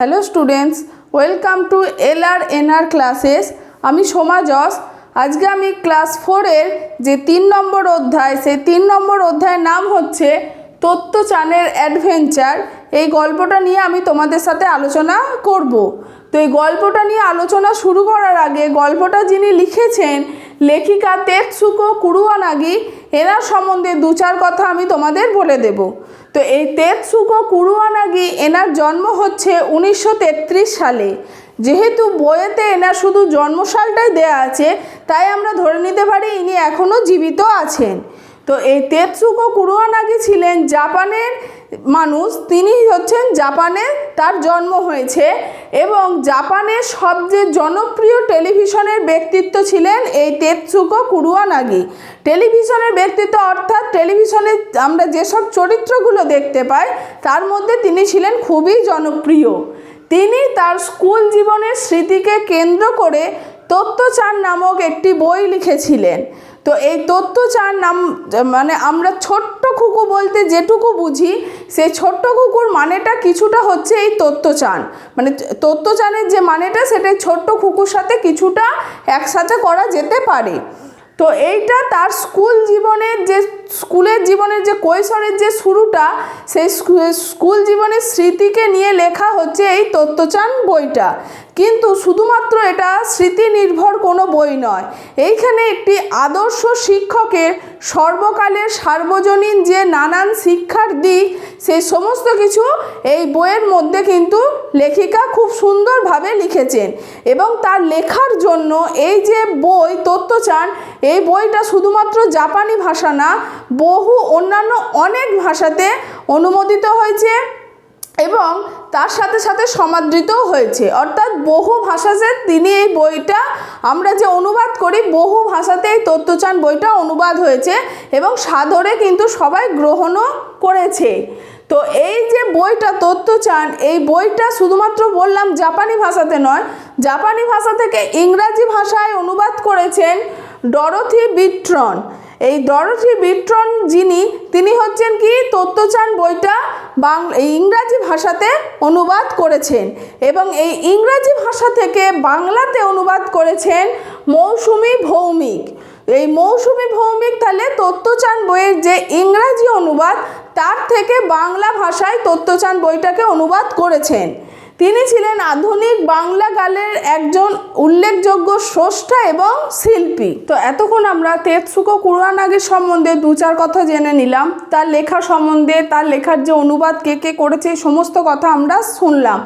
Hello students, welcome to LR classes. আমি Soma Jos. আজকে আমি ক্লাস 4-এর যে 3 নম্বর অধ্যায়, সেই 3 নম্বর অধ্যায়ের নাম হচ্ছে তত্ত্বচানের অ্যাডভেঞ্চার। এই গল্পটা নিয়ে আমি তোমাদের সাথে আলোচনা করব। তো এই গল্পটা নিয়ে আলোচনা শুরু করার আগে গল্পটা যিনি লিখেছেন, লেখিকা তেতসুকো কুরুয়ানাগি, এনার সম্বন্ধে 2-4 কথা আমি তোমাদের বলে দেব। তো এই তেতসুকো কুরুয়ানাগি, এনার জন্ম হচ্ছে 1933 সালে। যেহেতু বইয়েতে এনার শুধু জন্মসালটাই দেয়া আছে, তাই আমরা ধরে নিতে পারি ইনি এখনও জীবিত আছেন। তো এই তেতসুকো কুরুয়ানাগি ছিলেন জাপানের মানুষ। তিনি হচ্ছেন জাপানে তার জন্ম হয়েছে এবং জাপানের সবচেয়ে জনপ্রিয় টেলিভিশনের ব্যক্তিত্ব ছিলেন এই তেতসুকো কুরুয়ানাগি। টেলিভিশনের ব্যক্তিত্ব অর্থাৎ টেলিভিশনে আমরা যেসব চরিত্রগুলো দেখতে পাই তার মধ্যে তিনি ছিলেন খুবই জনপ্রিয়। তিনি তার স্কুল জীবনের স্মৃতিকে কেন্দ্র করে তত্ত্বচান নামক একটি বই লিখেছিলেন। তো এই তত্ত্বচান নাম মানে আমরা ছোট্ট খুকু বলতে যেটুকু বুঝি, সেই ছোট্ট খুকুর মানেটা কিছুটা হচ্ছে এই তত্ত্বচান। মানে তত্ত্বচানের যে মানেটা সেটা ছোট্ট খুকুর সাথে কিছুটা একসাথে করা যেতে পারে। তো এইটা তার স্কুলের জীবনের যে কৈশোরের যে শুরুটা, সেই স্কুল জীবনের স্মৃতিকে নিয়ে লেখা হচ্ছে এই তত্ত্বচান বইটা। কিন্তু শুধুমাত্র এটা স্মৃতি নির্ভর কোনো বই নয়। এইখানে একটি আদর্শ শিক্ষকের সর্বকালের সার্বজনীন যে নানান শিক্ষার দিক, সেই সমস্ত কিছু এই বইয়ের মধ্যে কিন্তু লেখিকা খুব সুন্দরভাবে লিখেছেন। এবং তার লেখার জন্য এই যে বই তত্ত্বচান, এই বইটা শুধুমাত্র জাপানি ভাষা না, বহু অন্যান্য অনেক ভাষাতে অনুমোদিত হয়েছে এবং তার সাথে সাথে সমাদৃতও হয়েছে। অর্থাৎ বহু ভাষাতে তিনি এই বইটা আমরা যে অনুবাদ করি, বহু ভাষাতে এই তত্ত্বচান বইটা অনুবাদ হয়েছে এবং সাদরে কিন্তু সবাই গ্রহণও করেছে। তো এই যে বইটা তত্ত্বচান, এই বইটা শুধুমাত্র বললাম জাপানি ভাষাতে নয়, জাপানি ভাষা থেকে ইংরাজি ভাষায় অনুবাদ করেছেন ডরোথি বিট্রন। এই ডরোথি বিট্রন তিনি হচ্ছেন কি তত্ত্বচান বইটা ইংরাজি ভাষাতে অনুবাদ করেছেন এবং এই ইংরাজি ভাষা থেকে বাংলাতে অনুবাদ করেছেন মৌসুমী ভৌমিক। এই মৌসুমী ভৌমিক তাহলে তত্ত্বচান বইয়ের যে ইংরাজি অনুবাদ, তার থেকে বাংলা ভাষায় তত্ত্বচান বইটাকে অনুবাদ করেছেন। তিনি ছিলেন আধুনিক বাংলা গানের একজন উল্লেখযোগ্য স্রষ্টা এবং শিল্পী। তো এতক্ষণ আমরা তেতসুকো কুরুয়ানাগির সম্বন্ধে 2-4 কথা জেনে নিলাম। তার লেখা সম্বন্ধে, তার লেখার যে অনুবাদ কে কে করেছে, এই সমস্ত কথা আমরা শুনলাম।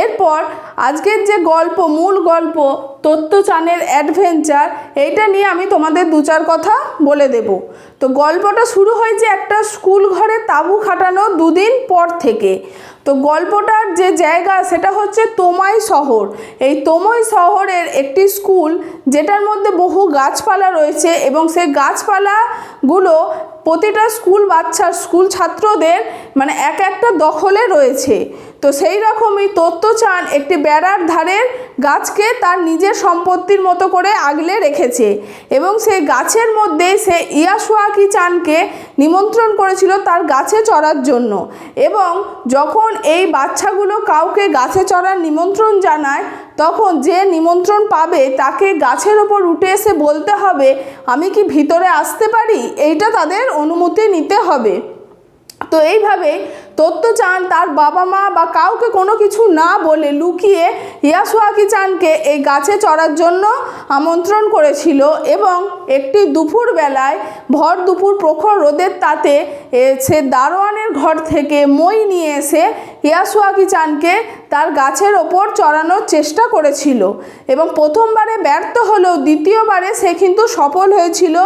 এরপর আজকের যে মূল গল্প তত্ত্বচানের অ্যাডভেঞ্চার, এইটা নিয়ে আমি তোমাদের 2-4 কথা বলে দেব। তো গল্পটা শুরু হয়েছে একটা স্কুল ঘরে তাঁবু খাটানো 2 দিন পর থেকে। তো গল্পটার যে জায়গা সেটা হচ্ছে তোমাই শহর। এই তোমাই শহরের একটি স্কুল, যেটার মধ্যে বহু গাছপালা রয়েছে এবং সেই গাছপালাগুলো প্রতিটা স্কুল ছাত্রদের মানে একটা দখলে রয়েছে। তো সেই রকমই তত্ত্বচান একটি বেড়ার ধারের গাছকে তার নিজের সম্পত্তির মতো করে আগলে রেখেছে এবং সেই গাছের মধ্যে সে ইয়াসুয়াকি চানকে নিমন্ত্রণ করেছিল তার গাছে চড়ার জন্য। এবং যখন এই বাচ্চাগুলো কাউকে গাছে চড়ার নিমন্ত্রণ জানায়, তখন যে নিমন্ত্রণ পাবে তাকে গাছের ওপর উঠে এসে বলতে হবে, আমি কি ভিতরে আসতে পারি? এইটা তাদের অনুমতি নিতে হবে। তো এইভাবে তত্ত্বচান তার বাবা মা বা কাউকে কোনো কিছু না বলে লুকিয়ে ইয়াসুয়াকি চানকে এই গাছে চড়ার জন্য আমন্ত্রণ করেছিল এবং একটি দুপুরবেলায় ভর দুপুর প্রখর রোদের তাতে সে দারোয়ানের ঘর থেকে মই নিয়ে এসে ইয়াসুয়াকি চানকে তার গাছের ওপর চড়ানোর চেষ্টা করেছিল এবং প্রথমবারে ব্যর্থ হলেও দ্বিতীয়বারে সে কিন্তু সফল হয়েছিল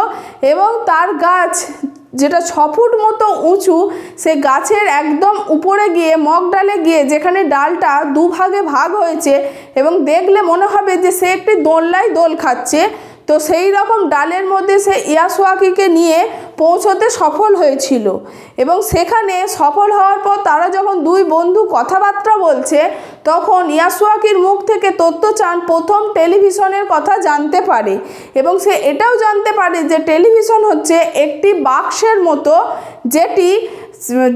এবং তার গাছ যেটা 6 ফুট মতো উঁচু, সে গাছের একদম উপরে গিয়ে মগডালে গিয়ে, যেখানে ডালটা 2 ভাগে ভাগ হয়েছে এবং দেখলে মনে হবে যে সে একটি দোলনায় দোল খাচ্ছে, তো সেই রকম ডালের মধ্যে সে ইয়াসুয়াকিকে নিয়ে পৌঁছতে সফল হয়েছিল। এবং সেখানে সফল হওয়ার পর তারা যখন 2 বন্ধু কথাবার্তা বলছে, তখন ইয়াসুয়াকির মুখ থেকে তত্ত্বচান প্রথম টেলিভিশনের কথা জানতে পারে এবং সে এটাও জানতে পারে যে টেলিভিশন হচ্ছে একটি বাক্সের মতো, যেটি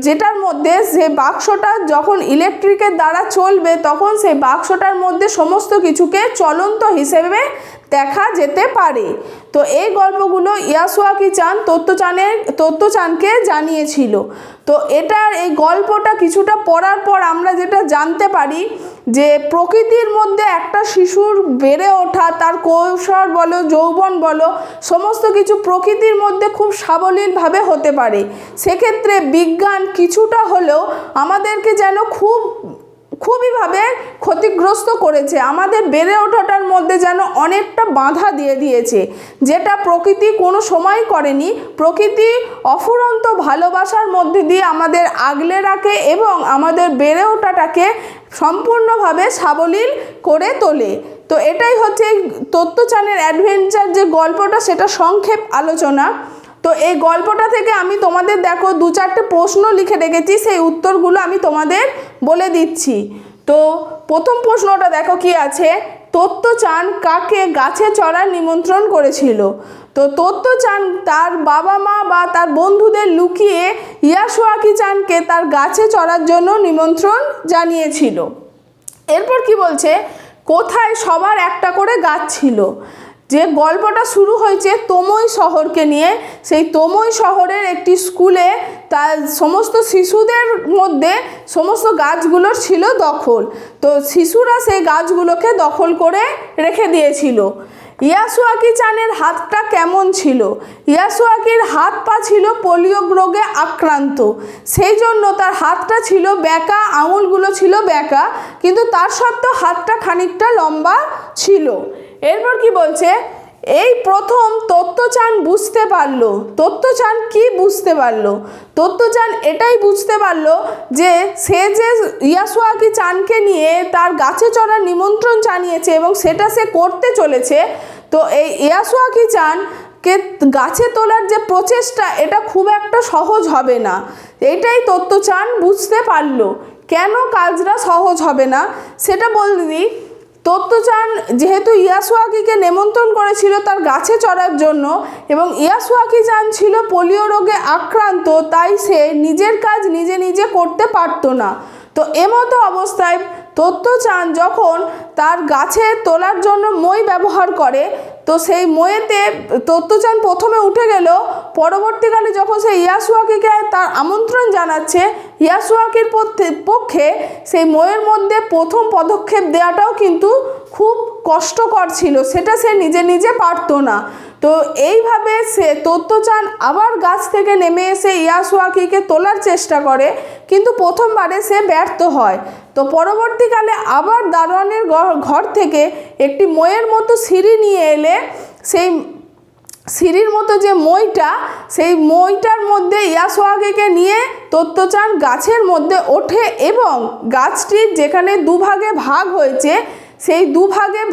যেটার মধ্যে সে বাক্সটা যখন ইলেকট্রিকের দ্বারা চলবে তখন সেই বাক্সটার মধ্যে সমস্ত কিছুকে চলন্ত হিসেবে দেখা যেতে পারে। তো এই গল্পগুলো ইয়াসুয়াকি চান তত্ত্বচানকে জানিয়েছিল। তো এটার এই গল্পটা কিছুটা পড়ার পর আমরা যেটা জানতে পারি যে প্রকৃতির মধ্যে একটা শিশুর বেড়ে ওঠা, তার কৈশোর বলো যৌবন বলো সমস্ত কিছু প্রকৃতির মধ্যে খুব সাবলীলভাবে হতে পারে। সেক্ষেত্রে বিজ্ঞান কিছুটা হলেও আমাদেরকে যেন খুবইভাবে ক্ষতিগ্রস্ত করেছে, আমাদের বেড়ে ওঠাটার মধ্যে যেন অনেকটা বাধা দিয়ে দিয়েছে, যেটা প্রকৃতি কোনো সময় করেনি। প্রকৃতি অফুরন্ত ভালোবাসার মধ্যে দিয়ে আমাদের আগলে রাখে এবং আমাদের বেড়ে ওঠাটাকে সম্পূর্ণভাবে সাবলীল করে তোলে। তো এটাই হচ্ছে তত্ত্বচানের অ্যাডভেঞ্চার যে গল্পটা, সেটা সংক্ষেপ আলোচনা। তো এই গল্পটা থেকে আমি তোমাদের দেখো 2-4টে প্রশ্ন লিখে রেখেছি, সেই উত্তরগুলো আমি তোমাদের বলে দিচ্ছি। তো প্রথম প্রশ্নটা দেখো কি আছে, তত্ত্বচান কাকে গাছে চড়ার নিমন্ত্রণ করেছিল? তো তত্ত্বচান তার বাবা মা বা তার বন্ধুদের লুকিয়ে ইয়াসুয়াকি চানকে তার গাছে চড়ার জন্য নিমন্ত্রণ জানিয়েছিল। এরপর কি বলছে, কোথায় সবার একটা করে গাছ ছিল? যে গল্পটা শুরু হয়েছে তোমই শহরকে নিয়ে, সেই তোমই শহরের একটি স্কুলে তার সমস্ত শিশুদের মধ্যে সমস্ত গাছগুলোর ছিল দখল। তো শিশুরা সেই গাছগুলোকে দখল করে রেখে দিয়েছিল। ইয়াসুয়াকি চানের হাতটা কেমন ছিল? ইয়াসুয়াকির হাত পা ছিল পোলিও রোগে আক্রান্ত, সেই জন্য তার হাতটা ছিল বেঁকা, আঙুলগুলো ছিল বেঁকা, কিন্তু তার সত্ত্বেও হাতটা খানিকটা লম্বা ছিল। এরপর কি বলছে, এই প্রথম তত্ত্বচান বুঝতে পারলো। তত্ত্বচান কি বুঝতে পারলো? তত্ত্বচান এটাই বুঝতে পারলো যে সে যে ইয়াসুয়াকি চানকে নিয়ে তার গাছে চড়ার নিমন্ত্রণ জানিয়েছে এবং সেটা সে করতে চলেছে। তো এই ইয়াসুয়াকি চানকে গাছে তোলার যে প্রচেষ্টা, এটা খুব একটা সহজ হবে না। এটাই তত্ত্বচান বুঝতে পারলো। কেন কাজটা সহজ হবে না সেটা বলবি। তত্ত্বচান যেহেতু ইয়াসুয়াকিকে নিমন্ত্রণ করেছিল তার গাছে চড়ার জন্য এবং ইয়াসুয়াকি চান ছিল পোলিও রোগে আক্রান্ত, তাই সে নিজের কাজ নিজে নিজে করতে পারতো না। তো এমতো অবস্থায় তত্ত্বচান যখন তার গাছে তোলার জন্য মই ব্যবহার করে, তো সেই মইতে তত্ত্বচান প্রথমে উঠে গেল, পরবর্তীকালে যখন সে ইয়াসুয়াকিকে তার আমন্ত্রণ জানাচ্ছে, ইয়াসুয়াকির পক্ষে সেই মইয়ের মধ্যে প্রথম পদক্ষেপ দেওয়াটাও কিন্তু খুব কষ্টকর ছিল, সেটা সে নিজে নিজে পারতো না। তো এইভাবে সে তত্ত্বচান আবার গাছ থেকে নেমে এসে ইয়াসুয়াকিকে তোলার চেষ্টা করে, কিন্তু প্রথমবারে সে ব্যর্থ হয়। তো পরবর্তীকালে আবার দারোয়ানের ঘর থেকে একটি মইয়ের মতো সিঁড়ি নিয়ে এলে সেই সিঁড়ির মতো যে মইটা, সেই মইটার মধ্যে ইয়াসুয়াকিকে নিয়ে তত্ত্বচান গাছের মধ্যে ওঠে এবং গাছটির যেখানে দুভাগে ভাগ হয়েছে সেই দুভাগে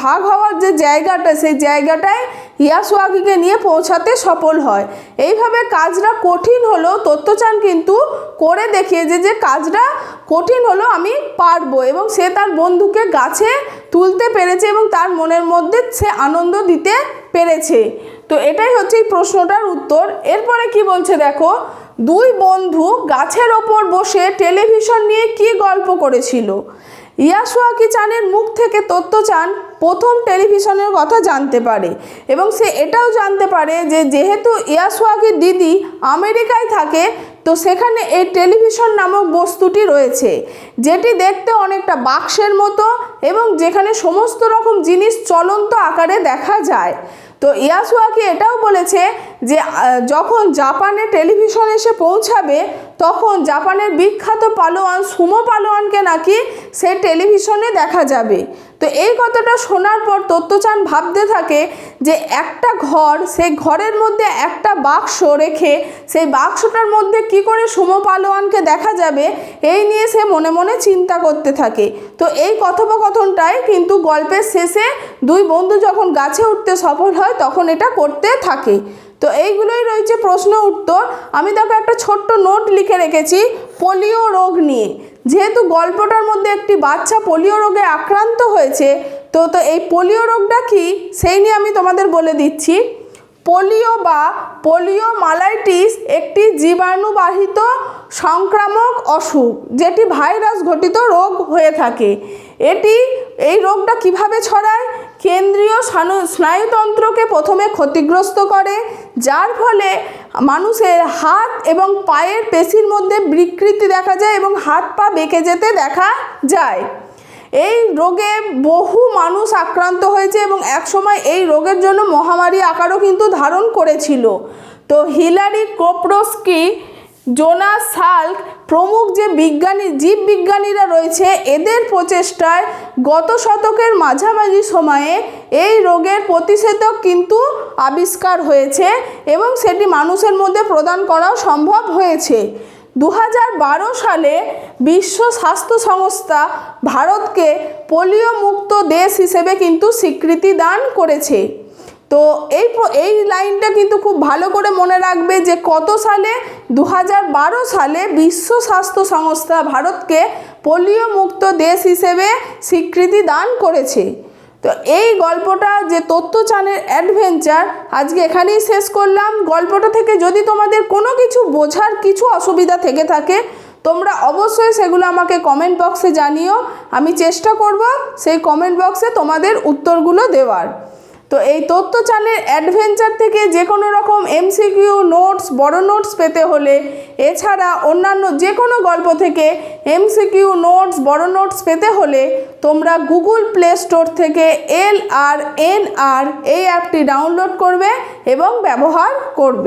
ভাগ হওয়ার যে জায়গাটা, সেই জায়গাটায় ইয়াসুয়াকিকে নিয়ে পৌঁছাতে সফল হয়। এইভাবে কাজটা কঠিন হলো, তত্ত্বচান কিন্তু করে দেখিয়েছে যে কাজটা কঠিন হলো, আমি পারবো, এবং সে তার বন্ধুকে গাছে তুলতে পেরেছে এবং তার মনের মধ্যে সে আনন্দ দিতে পেরেছে। তো এটাই হচ্ছে এই প্রশ্নটার উত্তর। এরপরে কি বলছে দেখো, দুই বন্ধু গাছের ওপর বসে টেলিভিশন নিয়ে কি গল্প করেছিল? ইয়াসুয়াকি চানের মুখ থেকে তত্ত্বচান প্রথম টেলিভিশনের কথা জানতে পারে এবং সে এটাও জানতে পারে যে যেহেতু ইয়াসুয়াকির দিদি আমেরিকায় থাকে, তো সেখানে এই টেলিভিশন নামক বস্তুটি রয়েছে, যেটি দেখতে অনেকটা বাক্সের মতো এবং যেখানে সমস্ত রকম জিনিস চলন্ত আকারে দেখা যায়। তো ইয়াসুয়াকি এটাও বলেছে যে যখন জাপানে টেলিভিশন এসে পৌঁছাবে তখন জাপানের বিখ্যাত পালোয়ান সুমো পালোয়ানকে নাকি সেই টেলিভিশনে দেখা যাবে। তো এই কথাটা শোনার পর তত্ত্বচান ভাবতে থাকে যে একটা ঘর, সেই ঘরের মধ্যে একটা বাক্স রেখে সেই বাক্সটার মধ্যে কি করে সুমো পালোয়ানকে দেখা যাবে, এই নিয়ে সে মনে মনে চিন্তা করতে থাকে। তো এই কথোপকথনটাই কিন্তু গল্পের শেষে দুই বন্ধু যখন গাছে উঠতে সফল হয় তখন এটা করতে থাকে। তো এইগুলোই রয়েছে প্রশ্ন উত্তর। আমি তাকে একটা ছোট্ট নোট লিখে রেখেছি পোলিও রোগ নিয়ে, যেহেতু গল্পটার মধ্যে একটি বাচ্চা পোলিও রোগে আক্রান্ত হয়েছে। তো এই পোলিও রোগটা কি সেই নিয়ে আমি তোমাদের বলে দিচ্ছি। পোলিও বা পোলিওমাইলাইটিস একটি জীবাণুবাহিত সংক্রামক অসুখ, যেটি ভাইরাস ঘটিত রোগ হয়ে থাকে। এই রোগটা কিভাবে ছড়ায়? কেন্দ্রীয় স্নায়ুতন্ত্রকে প্রথমে ক্ষতিগ্রস্ত করে, যার ফলে মানুষের হাত এবং পায়ের পেশির মধ্যে বিকৃতি দেখা যায় এবং হাত পা বেঁকে যেতে দেখা যায়। এই রোগে বহু মানুষ আক্রান্ত হয়েছে এবং একসময় এই রোগের জন্য মহামারী আকারও কিন্তু ধারণ করেছিল। তো হিলারি কোপ্রস্কি, জোনাস সাল্ক প্রমুখ যে জীববিজ্ঞানীরা রয়েছে, এদের প্রচেষ্টায় গত শতকের মাঝামাঝি সময়ে এই রোগের প্রতিষেধক কিন্তু আবিষ্কার হয়েছে এবং সেটি মানুষের মধ্যে প্রদান করাও সম্ভব হয়েছে। 2012 সালে বিশ্ব স্বাস্থ্য সংস্থা ভারতকে পোলিও মুক্ত দেশ হিসেবে কিন্তু স্বীকৃতি দান করেছে। তো এই লাইনটা কিন্তু খুব ভালো করে মনে রাখবে যে কত সালে, 2012 সালে বিশ্ব স্বাস্থ্য সংস্থা ভারতকে পোলিও মুক্ত দেশ হিসেবে স্বীকৃতি দান করেছে। তো এই গল্পটা যে তত্ত্বচানের অ্যাডভেঞ্চার আজকে এখানেই শেষ করলাম। গল্পটা থেকে যদি তোমাদের কোনো কিছু বোঝার কিছু অসুবিধা থেকে থাকে, তোমরা অবশ্যই সেগুলো আমাকে কমেন্ট বক্সে জানিও। আমি চেষ্টা করব সেই কমেন্ট বক্সে তোমাদের উত্তরগুলো দেওয়ার। তো এই তত্ত্বচানের অ্যাডভেঞ্চার থেকে যে কোনো রকম এমসিকিউ নোটস, বড় নোটস পেতে হলে, এছাড়া অন্যান্য যে কোনো গল্প থেকে এমসিকিউ নোটস, বড় নোটস পেতে হলে তোমরা গুগল প্লে স্টোর থেকে LRNR এই অ্যাপটি ডাউনলোড করবে এবং ব্যবহার করবে।